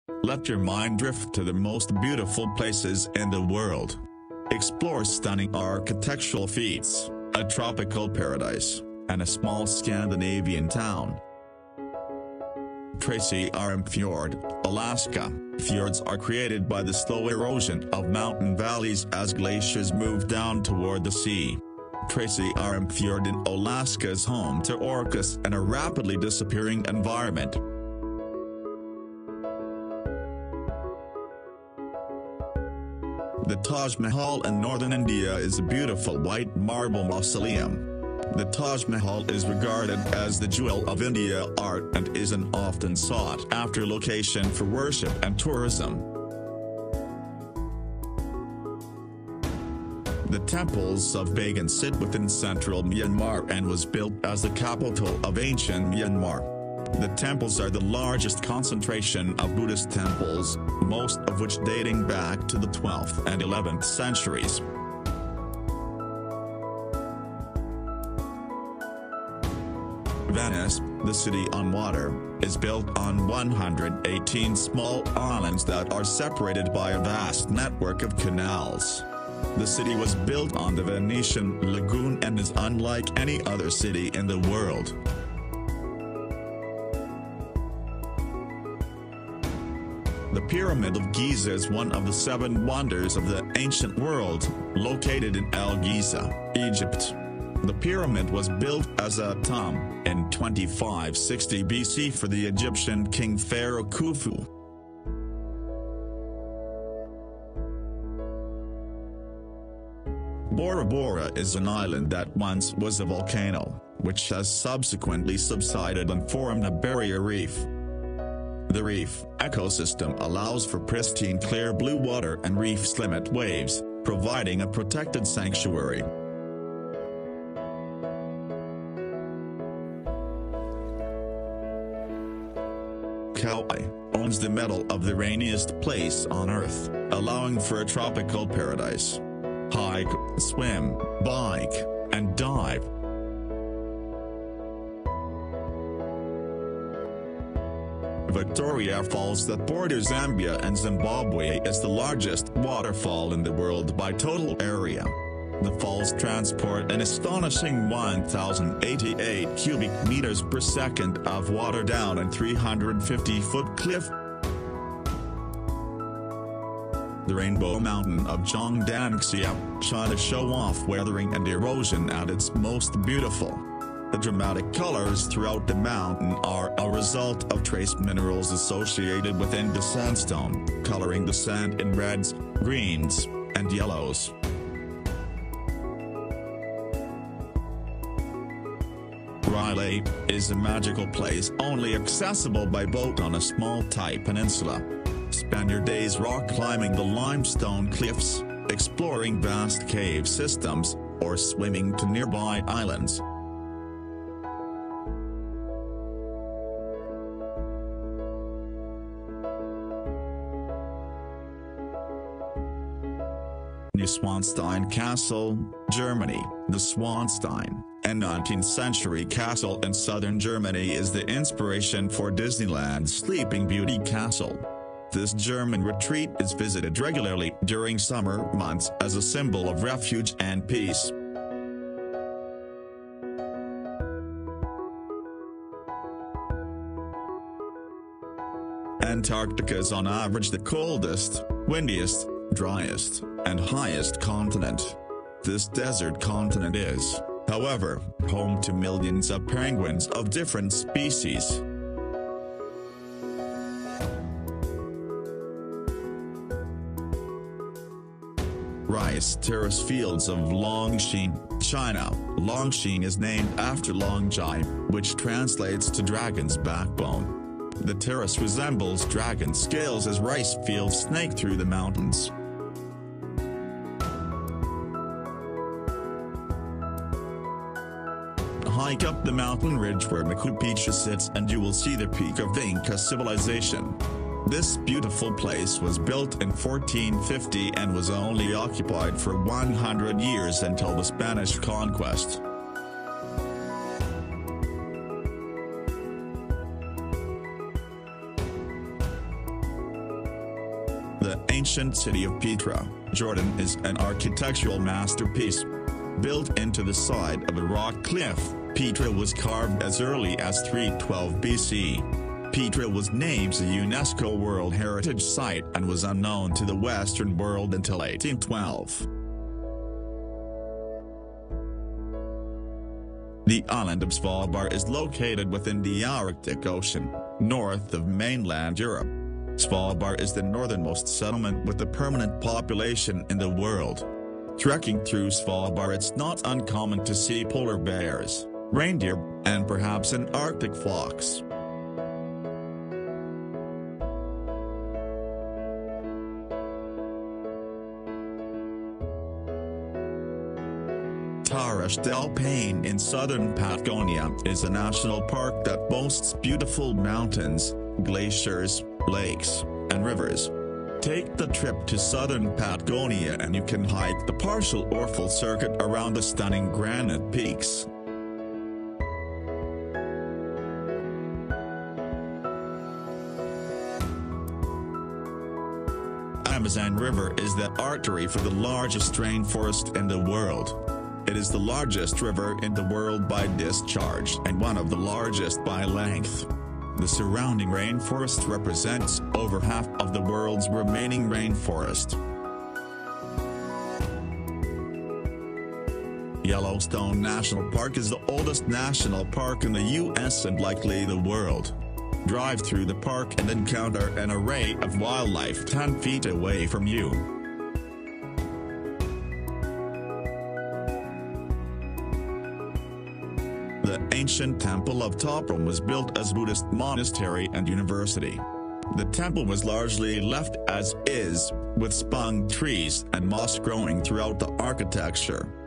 Let your mind drift to the most beautiful places in the world. Explore stunning architectural feats, a tropical paradise, and a small Scandinavian town. Tracy Arm Fjord, Alaska. Fjords are created by the slow erosion of mountain valleys as glaciers move down toward the sea. Tracy Arm Fjord in Alaska is home to orcas and a rapidly disappearing environment. The Taj Mahal in northern India is a beautiful white marble mausoleum. The Taj Mahal is regarded as the jewel of India art and is an often sought-after location for worship and tourism. The temples of Bagan sit within central Myanmar and was built as the capital of ancient Myanmar. The temples are the largest concentration of Buddhist temples, most of which dating back to the 12th and 11th centuries. Venice, the city on water, is built on 118 small islands that are separated by a vast network of canals. The city was built on the Venetian lagoon and is unlike any other city in the world. The Pyramid of Giza is one of the 7 wonders of the ancient world, located in El Giza, Egypt. The pyramid was built as a tomb in 2560 BC for the Egyptian king pharaoh Khufu. Bora Bora is an island that once was a volcano, which has subsequently subsided and formed a barrier reef. The reef ecosystem allows for pristine clear blue water and reefs limit waves, providing a protected sanctuary. Kauai owns the medal of the rainiest place on Earth, allowing for a tropical paradise. Hike, swim, bike, and dive. Victoria Falls that borders Zambia and Zimbabwe is the largest waterfall in the world by total area. The falls transport an astonishing 1,088 cubic meters per second of water down a 350-foot cliff. The Rainbow Mountain of Zhongdangxia, China show off weathering and erosion at its most beautiful. The dramatic colors throughout the mountain are a result of trace minerals associated within the sandstone, coloring the sand in reds, greens, and yellows. Riley is a magical place only accessible by boat on a small Thai peninsula. Spend your days rock climbing the limestone cliffs, exploring vast cave systems, or swimming to nearby islands. Neuschwanstein Castle, Germany. The Schwanstein, a 19th century castle in southern Germany, is the inspiration for Disneyland's Sleeping Beauty Castle. This German retreat is visited regularly during summer months as a symbol of refuge and peace. Antarctica is on average the coldest, windiest, driest, and highest continent. This desert continent is, however, home to millions of penguins of different species. Rice terrace fields of Longshan, China. Longshan is named after Longjai, which translates to dragon's backbone. The terrace resembles dragon scales as rice fields snake through the mountains. Hike up the mountain ridge where Machu Picchu sits and you will see the peak of the Inca civilization. This beautiful place was built in 1450 and was only occupied for 100 years until the Spanish conquest. The ancient city of Petra, Jordan is an architectural masterpiece. Built into the side of a rock cliff, Petra was carved as early as 312 BC. Petra was named a UNESCO World Heritage Site and was unknown to the Western world until 1812. The island of Svalbard is located within the Arctic Ocean, north of mainland Europe. Svalbard is the northernmost settlement with a permanent population in the world. Trekking through Svalbard, it's not uncommon to see polar bears, reindeer, and perhaps an Arctic fox. Torres del Paine in southern Patagonia is a national park that boasts beautiful mountains, glaciers, lakes, and rivers. Take the trip to southern Patagonia and you can hike the partial or full circuit around the stunning granite peaks. Amazon River is the artery for the largest rainforest in the world. It is the largest river in the world by discharge and one of the largest by length. The surrounding rainforest represents over half of the world's remaining rainforest. Yellowstone National Park is the oldest national park in the U.S. and likely the world. Drive through the park and encounter an array of wildlife 10 feet away from you. The ancient Temple of Toprom was built as a Buddhist monastery and university. The temple was largely left as is, with spung trees and moss growing throughout the architecture.